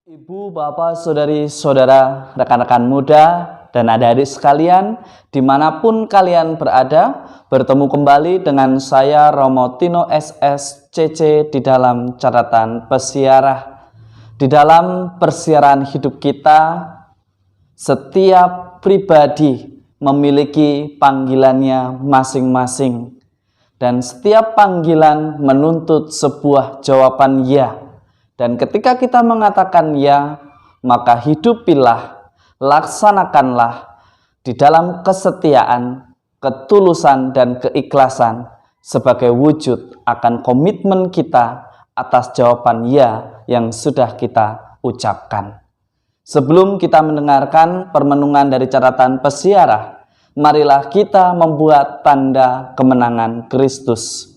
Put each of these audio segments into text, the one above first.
Ibu, bapak, saudari, saudara, rekan-rekan muda, dan adik-adik sekalian, dimanapun kalian berada, bertemu kembali dengan saya Romo Tino SSCC di dalam catatan pesiarah. Di dalam persiaran hidup kita, setiap pribadi memiliki panggilannya masing-masing, dan setiap panggilan menuntut sebuah jawaban ya. Dan ketika kita mengatakan ya, maka hidupilah, laksanakanlah di dalam kesetiaan, ketulusan, dan keikhlasan sebagai wujud akan komitmen kita atas jawaban ya yang sudah kita ucapkan. Sebelum kita mendengarkan permenungan dari catatan pesiarah, marilah kita membuat tanda kemenangan Kristus.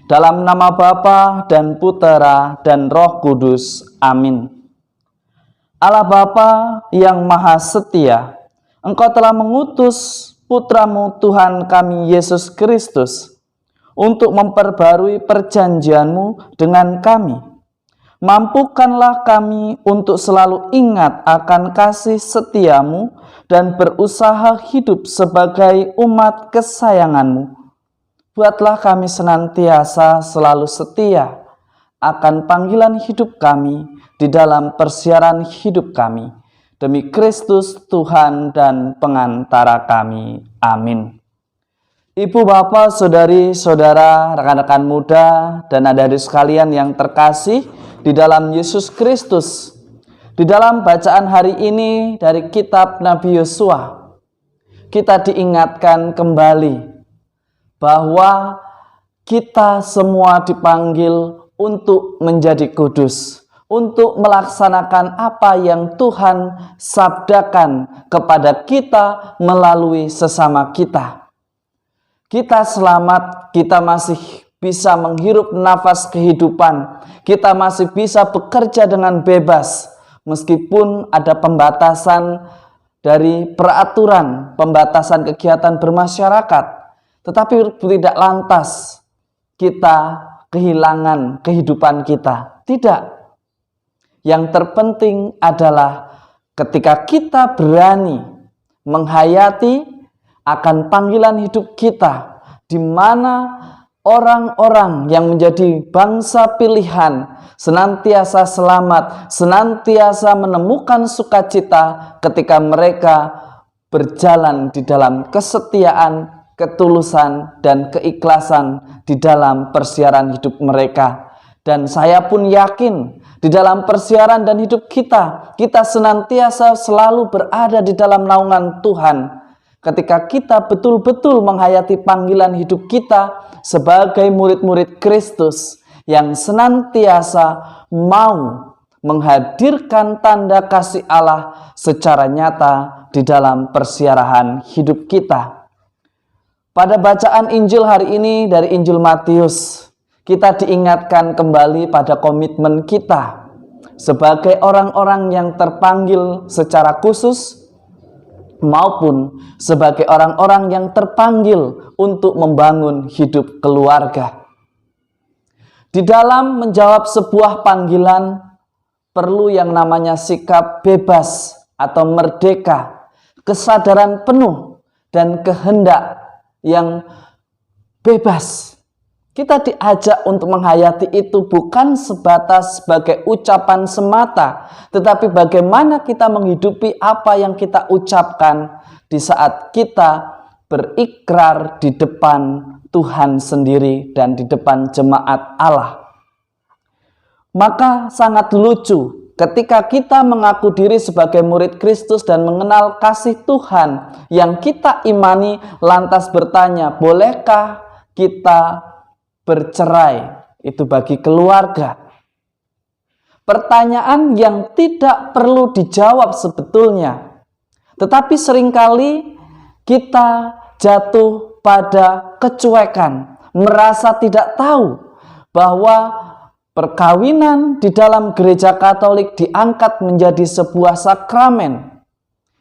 Dalam nama Bapa dan Putera dan Roh Kudus. Amin. Allah Bapa yang Maha Setia, Engkau telah mengutus Putramu Tuhan kami Yesus Kristus untuk memperbarui perjanjian-Mu dengan kami. Mampukanlah kami untuk selalu ingat akan kasih setia-Mu dan berusaha hidup sebagai umat kesayangan-Mu. Buatlah kami senantiasa selalu setia akan panggilan hidup kami di dalam persiaran hidup kami. Demi Kristus Tuhan dan pengantara kami. Amin. Ibu, bapak, saudari, saudara, rekan-rekan muda, dan adik-adik sekalian yang terkasih di dalam Yesus Kristus. Di dalam bacaan hari ini dari kitab Nabi Yosua, kita diingatkan kembali bahwa kita semua dipanggil untuk menjadi kudus, untuk melaksanakan apa yang Tuhan sabdakan kepada kita melalui sesama kita. Kita selamat, kita masih bisa menghirup nafas kehidupan, kita masih bisa bekerja dengan bebas, meskipun ada pembatasan dari peraturan, pembatasan kegiatan bermasyarakat. Tetapi tidak lantas kita kehilangan kehidupan kita. Tidak. Yang terpenting adalah ketika kita berani menghayati akan panggilan hidup kita, di mana orang-orang yang menjadi bangsa pilihan senantiasa selamat, senantiasa menemukan sukacita ketika mereka berjalan di dalam kesetiaan, ketulusan, dan keikhlasan di dalam persiaran hidup mereka. Dan saya pun yakin di dalam persiaran dan hidup kita, kita senantiasa selalu berada di dalam naungan Tuhan. Ketika kita betul-betul menghayati panggilan hidup kita sebagai murid-murid Kristus yang senantiasa mau menghadirkan tanda kasih Allah secara nyata di dalam persiaran hidup kita. Pada bacaan Injil hari ini dari Injil Matius, kita diingatkan kembali pada komitmen kita sebagai orang-orang yang terpanggil secara khusus maupun sebagai orang-orang yang terpanggil untuk membangun hidup keluarga. Di dalam menjawab sebuah panggilan perlu yang namanya sikap bebas atau merdeka, kesadaran penuh dan kehendak yang bebas. Kita diajak untuk menghayati itu bukan sebatas sebagai ucapan semata, tetapi bagaimana kita menghidupi apa yang kita ucapkan di saat kita berikrar di depan Tuhan sendiri dan di depan jemaat Allah. Maka sangat lucu ketika kita mengaku diri sebagai murid Kristus dan mengenal kasih Tuhan yang kita imani, lantas bertanya, bolehkah kita bercerai? Itu bagi keluarga. Pertanyaan yang tidak perlu dijawab sebetulnya. Tetapi seringkali kita jatuh pada kecuekan, merasa tidak tahu bahwa perkawinan di dalam gereja Katolik diangkat menjadi sebuah sakramen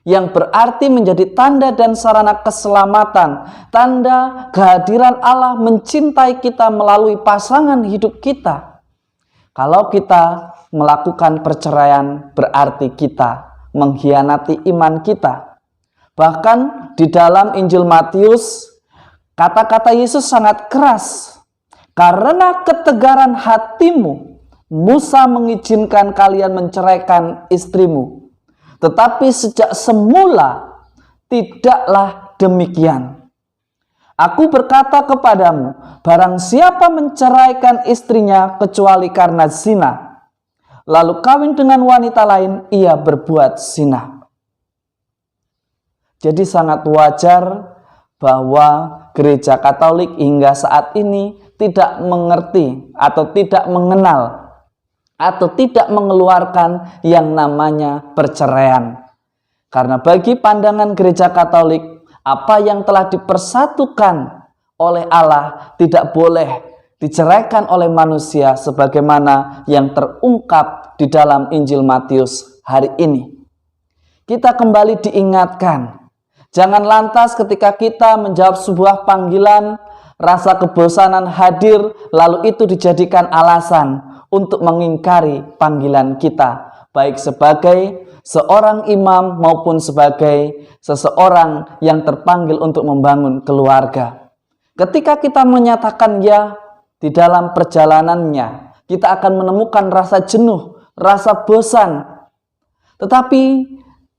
yang berarti menjadi tanda dan sarana keselamatan, tanda kehadiran Allah mencintai kita melalui pasangan hidup kita. Kalau kita melakukan perceraian berarti kita mengkhianati iman kita. Bahkan di dalam Injil Matius, kata-kata Yesus sangat keras. Karena ketegaran hatimu, Musa mengizinkan kalian menceraikan istrimu. Tetapi sejak semula tidaklah demikian. Aku berkata kepadamu, barang siapa menceraikan istrinya kecuali karena zina, lalu kawin dengan wanita lain, ia berbuat zina. Jadi sangat wajar bahwa gereja Katolik hingga saat ini tidak mengerti atau tidak mengenal atau tidak mengeluarkan yang namanya perceraian. Karena bagi pandangan gereja Katolik, apa yang telah dipersatukan oleh Allah tidak boleh diceraikan oleh manusia sebagaimana yang terungkap di dalam Injil Matius hari ini. Kita kembali diingatkan, jangan lantas ketika kita menjawab sebuah panggilan, rasa kebosanan hadir, lalu itu dijadikan alasan untuk mengingkari panggilan kita, baik sebagai seorang imam maupun sebagai seseorang yang terpanggil untuk membangun keluarga. Ketika kita menyatakan ya di dalam perjalanannya, kita akan menemukan rasa jenuh, rasa bosan. Tetapi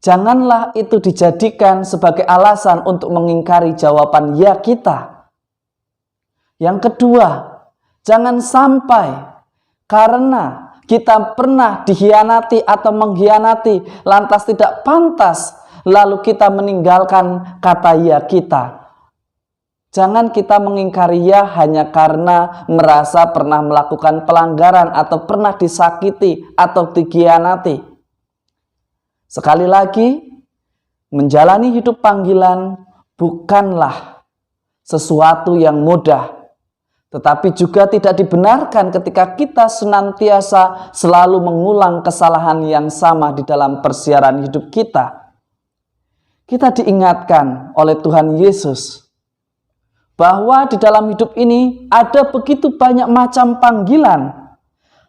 janganlah itu dijadikan sebagai alasan untuk mengingkari jawaban ya kita. Yang kedua, jangan sampai karena kita pernah dikhianati atau mengkhianati, lantas tidak pantas, lalu kita meninggalkan kata ya kita. Jangan kita mengingkari ya hanya karena merasa pernah melakukan pelanggaran atau pernah disakiti atau dikhianati. Sekali lagi, menjalani hidup panggilan bukanlah sesuatu yang mudah. Tetapi juga tidak dibenarkan ketika kita senantiasa selalu mengulang kesalahan yang sama di dalam persiaran hidup kita. Kita diingatkan oleh Tuhan Yesus bahwa di dalam hidup ini ada begitu banyak macam panggilan.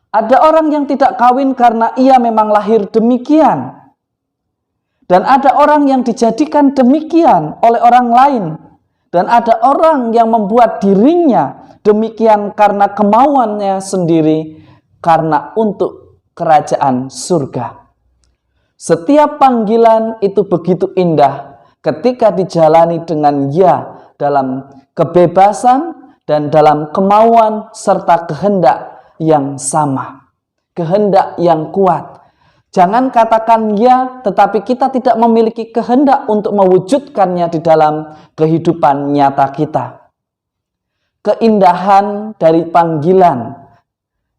Ada orang yang tidak kawin karena ia memang lahir demikian. Dan ada orang yang dijadikan demikian oleh orang lain. Dan ada orang yang membuat dirinya demikian karena kemauannya sendiri, karena untuk kerajaan surga. Setiap panggilan itu begitu indah ketika dijalani dengan ya dalam kebebasan dan dalam kemauan serta kehendak yang sama, kehendak yang kuat. Jangan katakan ya, tetapi kita tidak memiliki kehendak untuk mewujudkannya di dalam kehidupan nyata kita. Keindahan dari panggilan,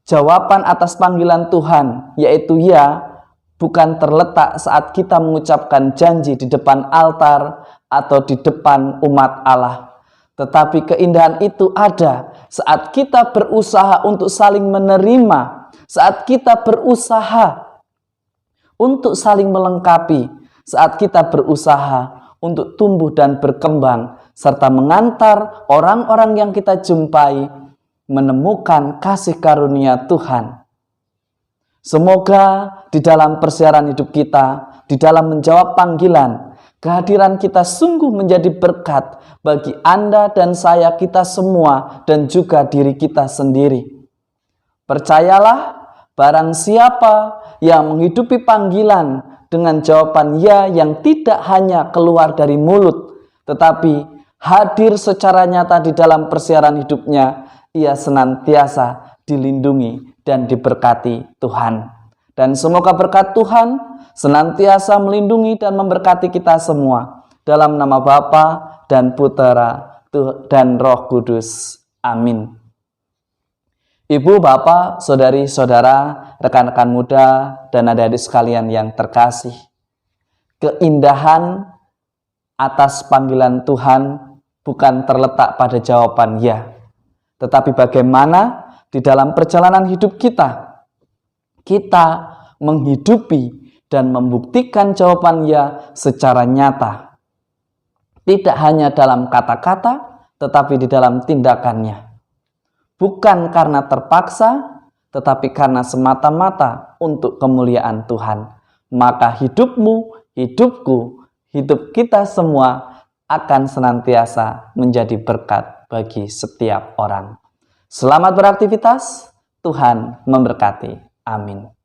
jawaban atas panggilan Tuhan, yaitu ya, bukan terletak saat kita mengucapkan janji di depan altar atau di depan umat Allah. Tetapi keindahan itu ada saat kita berusaha untuk saling menerima, saat kita berusaha untuk saling melengkapi, saat kita berusaha untuk tumbuh dan berkembang, serta mengantar orang-orang yang kita jumpai menemukan kasih karunia Tuhan. Semoga di dalam persiaran hidup kita, di dalam menjawab panggilan, kehadiran kita sungguh menjadi berkat bagi Anda dan saya, kita semua, dan juga diri kita sendiri. Percayalah, barang siapa yang menghidupi panggilan dengan jawaban ya yang tidak hanya keluar dari mulut, tetapi hadir secara nyata di dalam persiaran hidupnya, ia senantiasa dilindungi dan diberkati Tuhan. Dan semoga berkat Tuhan senantiasa melindungi dan memberkati kita semua. Dalam nama Bapa dan Putera dan Roh Kudus. Amin. Ibu, Bapak, saudari-saudara, rekan-rekan muda, dan adik-adik sekalian yang terkasih. Keindahan atas panggilan Tuhan bukan terletak pada jawaban ya. Tetapi bagaimana di dalam perjalanan hidup kita menghidupi dan membuktikan jawaban ya secara nyata. Tidak hanya dalam kata-kata, tetapi di dalam tindakannya. Bukan karena terpaksa, tetapi karena semata-mata untuk kemuliaan Tuhan, maka hidupmu, hidupku, hidup kita semua akan senantiasa menjadi berkat bagi setiap orang. Selamat beraktivitas, Tuhan memberkati. Amin.